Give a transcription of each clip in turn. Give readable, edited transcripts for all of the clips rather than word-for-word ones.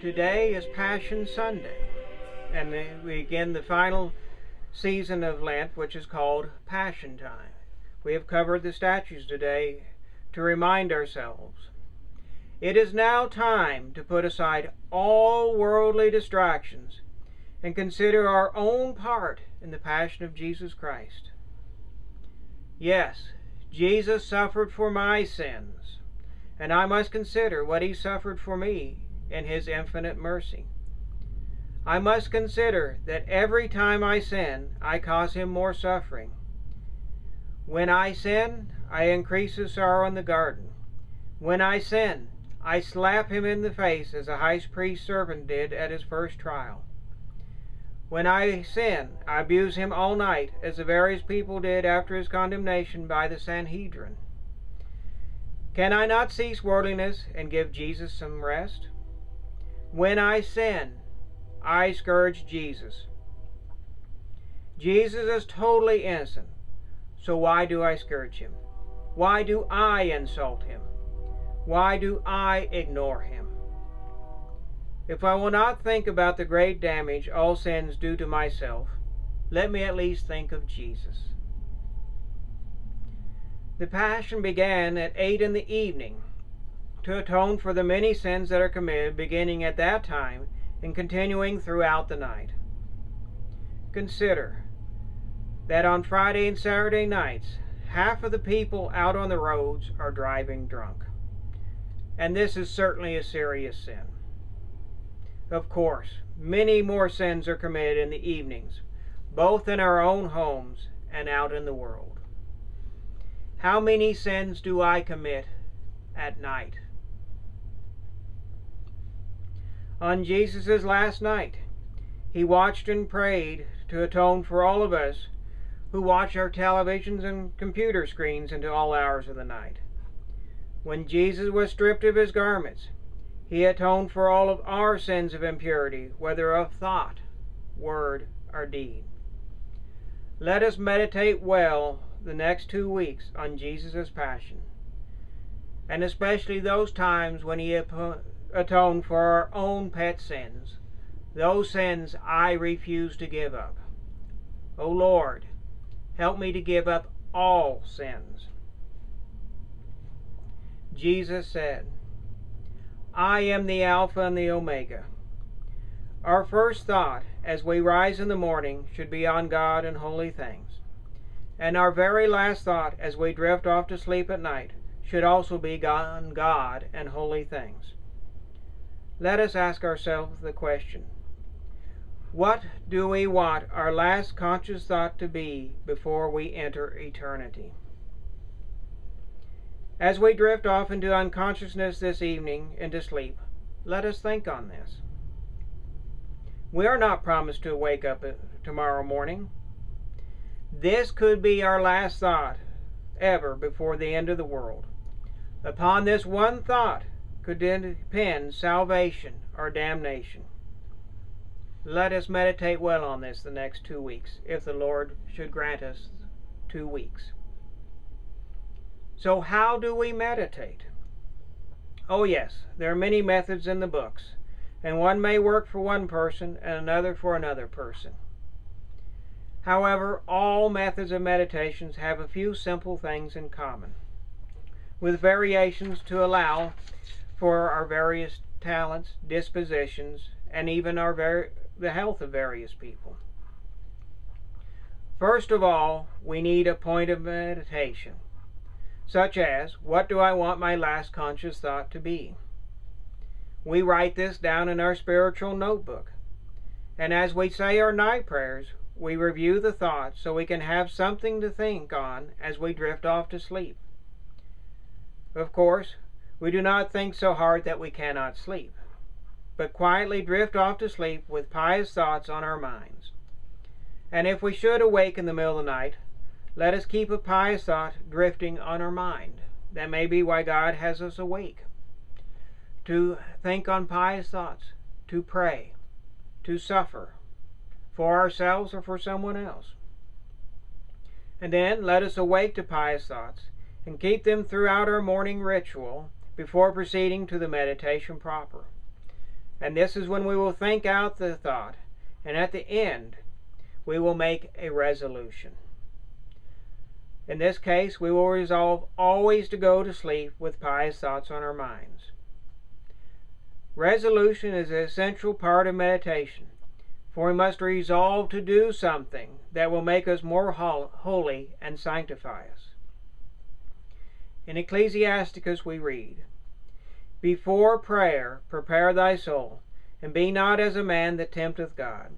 Today is Passion Sunday, and we begin the final season of Lent, which is called Passion Time. We have covered the statutes today to remind ourselves. It is now time to put aside all worldly distractions and consider our own part in the Passion of Jesus Christ. Yes, Jesus suffered for my sins, and I must consider what He suffered for me in His infinite mercy. I must consider that every time I sin, I cause Him more suffering. When I sin, I increase His sorrow in the garden. When I sin, I slap Him in the face as a high priest's servant did at his first trial. When I sin, I abuse Him all night, as the various people did after His condemnation by the Sanhedrin. Can I not cease worldliness and give Jesus some rest? When I sin, I scourge Jesus. Jesus is totally innocent, so why do I scourge Him? Why do I insult Him? Why do I ignore Him? If I will not think about the great damage all sins do to myself, let me at least think of Jesus. The Passion began at 8 in the evening to atone for the many sins that are committed beginning at that time and continuing throughout the night. Consider that on Friday and Saturday nights, half of the people out on the roads are driving drunk. And this is certainly a serious sin. Of course, many more sins are committed in the evenings, both in our own homes and out in the world. How many sins do I commit at night? On Jesus' last night, He watched and prayed to atone for all of us who watch our televisions and computer screens into all hours of the night. When Jesus was stripped of His garments, He atoned for all of our sins of impurity, whether of thought, word, or deed. Let us meditate well the next 2 weeks on Jesus' Passion, and especially those times when He atoned for our own pet sins, those sins I refuse to give up. O Lord, help me to give up all sins. Jesus said, I am the Alpha and the Omega. Our first thought as we rise in the morning should be on God and holy things. And our very last thought as we drift off to sleep at night should also be on God and holy things. Let us ask ourselves the question, what do we want our last conscious thought to be before we enter eternity? As we drift off into unconsciousness this evening, into sleep, let us think on this. We are not promised to wake up tomorrow morning. This could be our last thought ever before the end of the world. Upon this one thought could depend salvation or damnation. Let us meditate well on this the next 2 weeks, if the Lord should grant us 2 weeks. So how do we meditate? Oh yes, there are many methods in the books, and one may work for one person and another for another person. However, all methods of meditations have a few simple things in common, with variations to allow for our various talents, dispositions, and even the health of various people. First of all, we need a point of meditation, such as, what do I want my last conscious thought to be? We write this down in our spiritual notebook, and as we say our night prayers, we review the thoughts so we can have something to think on as we drift off to sleep. Of course, we do not think so hard that we cannot sleep, but quietly drift off to sleep with pious thoughts on our minds. And if we should awake in the middle of the night, let us keep a pious thought drifting on our mind. That may be why God has us awake. To think on pious thoughts, to pray, to suffer, for ourselves or for someone else. And then let us awake to pious thoughts and keep them throughout our morning ritual before proceeding to the meditation proper. And this is when we will think out the thought, and at the end, we will make a resolution. In this case, we will resolve always to go to sleep with pious thoughts on our minds. Resolution is an essential part of meditation, for we must resolve to do something that will make us more holy and sanctify us. In Ecclesiasticus we read, "Before prayer prepare thy soul, and be not as a man that tempteth God."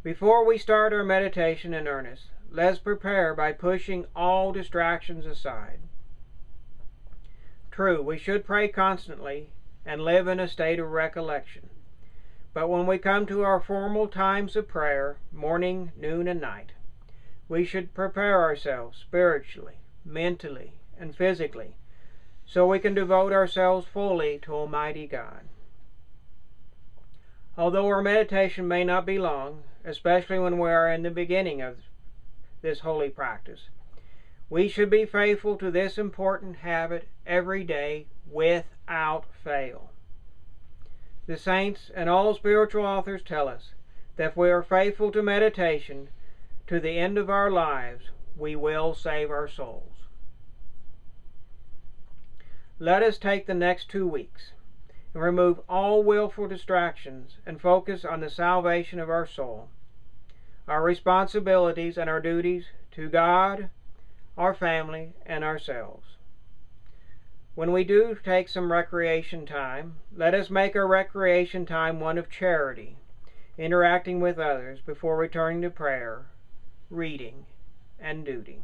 Before we start our meditation in earnest, let us prepare by pushing all distractions aside. True, we should pray constantly and live in a state of recollection. But when we come to our formal times of prayer, morning, noon, and night, we should prepare ourselves spiritually, mentally, and physically, so we can devote ourselves fully to Almighty God. Although our meditation may not be long, especially when we are in the beginning of this holy practice, we should be faithful to this important habit every day without fail. The saints and all spiritual authors tell us that if we are faithful to meditation to the end of our lives, we will save our souls. Let us take the next 2 weeks and remove all willful distractions and focus on the salvation of our soul, our responsibilities and our duties to God, our family, and ourselves. When we do take some recreation time, let us make our recreation time one of charity, interacting with others before returning to prayer, reading, and duty.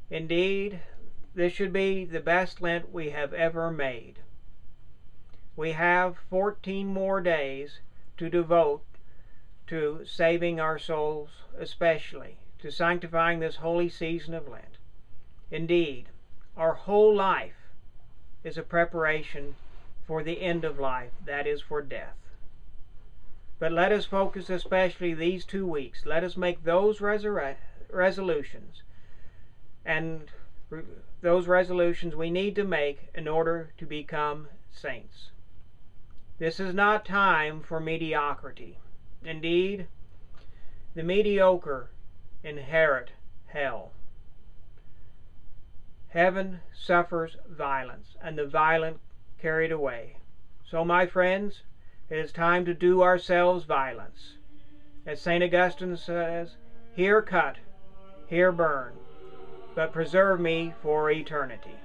Indeed, this should be the best Lent we have ever made. We have 14 more days to devote to saving our souls, especially to sanctifying this holy season of Lent. Indeed, our whole life is a preparation for the end of life, that is, for death. But let us focus especially these 2 weeks. Let us make those resolutions, and those resolutions we need to make in order to become saints. This is not time for mediocrity. Indeed, the mediocre inherit hell. Heaven suffers violence, and the violent carried away. So, my friends, it is time to do ourselves violence. As St. Augustine says, "Here cut, here burn, but preserve me for eternity."